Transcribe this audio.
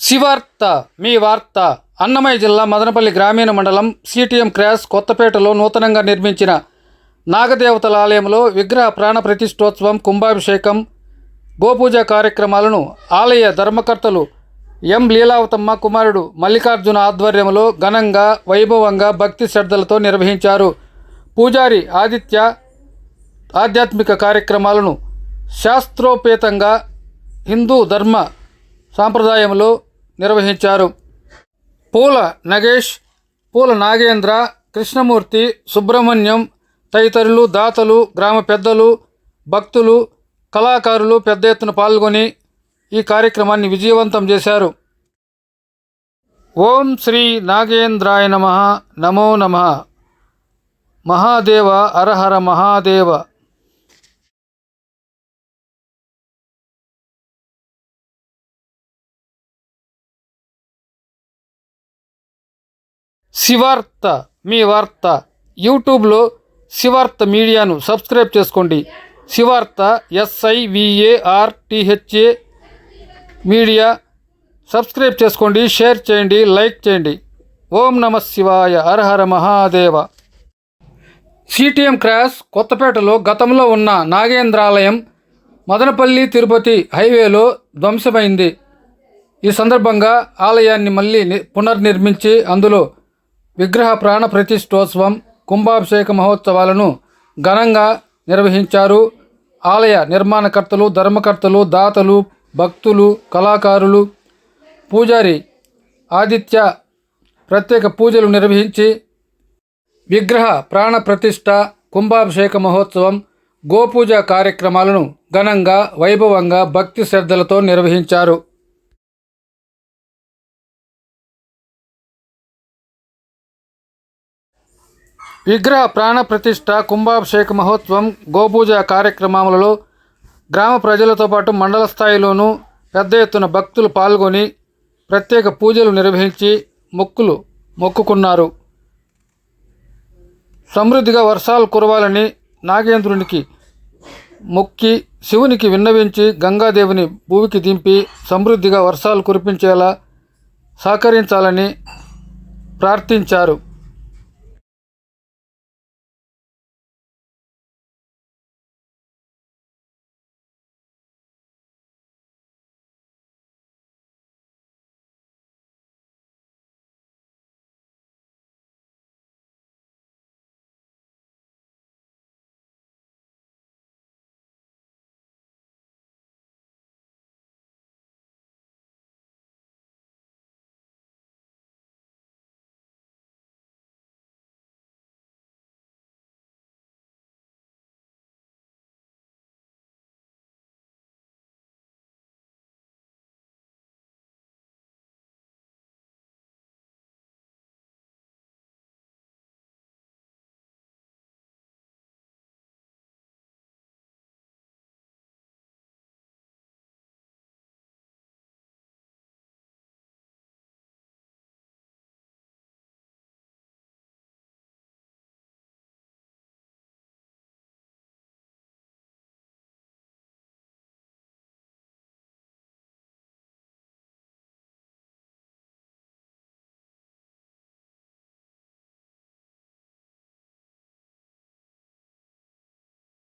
శివార్త మీ వార్త. అన్నమయ్య జిల్లా మదనపల్లి గ్రామీణ మండలం సిటిఎం క్రాస్ కొత్తపేటలో నూతనంగా నిర్మించిన నాగదేవతల ఆలయంలో విగ్రహ ప్రాణ ప్రతిష్ఠోత్సవం, కుంభాభిషేకం, గోపూజ కార్యక్రమాలను ఆలయ ధర్మకర్తలు ఎం లీలావతమ్మ కుమారుడు మల్లికార్జున ఆధ్వర్యంలో ఘనంగా, వైభవంగా, భక్తి శ్రద్ధలతో నిర్వహించారు. పూజారి ఆదిత్య ఆధ్యాత్మిక కార్యక్రమాలను శాస్త్రోపేతంగా హిందూ ధర్మ సాంప్రదాయంలో నిర్వహించారు. పూల నగేష్, పూల నాగేంద్ర, కృష్ణమూర్తి, సుబ్రహ్మణ్యం తదితరులు, దాతలు, గ్రామ పెద్దలు, భక్తులు, కళాకారులు పెద్ద ఎత్తున పాల్గొని ఈ కార్యక్రమాన్ని విజయవంతం చేశారు. ఓం శ్రీ నాగేంద్రాయ నమః. నమో నమః. మహాదేవ హరహర మహాదేవ. శివార్త మీ వార్త. యూట్యూబ్లో శివార్త మీడియాను సబ్స్క్రైబ్ చేసుకోండి. శివార్త SIVARTHA మీడియా సబ్స్క్రైబ్ చేసుకోండి, షేర్ చేయండి, లైక్ చేయండి. ఓం నమః శివాయ. హరహర మహాదేవ. సిటిఎం క్రాస్ కొత్తపేటలో గతంలో ఉన్న నాగేంద్రాలయం మదనపల్లి తిరుపతి హైవేలో ధ్వంసమైంది. ఈ సందర్భంగా ఆలయాన్ని మళ్ళీ పునర్నిర్మించి అందులో విగ్రహ ప్రాణ ప్రతిష్ఠోత్సవం, కుంభాభిషేక మహోత్సవాలను ఘనంగా నిర్వహించారు. ఆలయ నిర్మాణకర్తలు, ధర్మకర్తలు, దాతలు, భక్తులు, కళాకారులు, పూజారి ఆదిత్య ప్రత్యేక పూజలు నిర్వహించి విగ్రహ ప్రాణ ప్రతిష్ఠ, కుంభాభిషేక మహోత్సవం, గోపూజ కార్యక్రమాలను ఘనంగా, వైభవంగా, భక్తి శ్రద్ధలతో నిర్వహించారు. విగ్రహ ప్రాణ ప్రతిష్ఠ, కుంభాభిషేక మహోత్సవం, గోపూజ కార్యక్రమాలలో గ్రామ ప్రజలతో పాటు మండల స్థాయిలోనూ పెద్ద ఎత్తున భక్తులు పాల్గొని ప్రత్యేక పూజలు నిర్వహించి మొక్కుకున్నారు. సమృద్ధిగా వర్షాలు కురవాలని నాగేంద్రునికి మొక్కి శివునికి విన్నవించి గంగాదేవిని భూమికి దింపి సమృద్ధిగా వర్షాలు కురిపించేలా సహకరించాలని ప్రార్థించారు.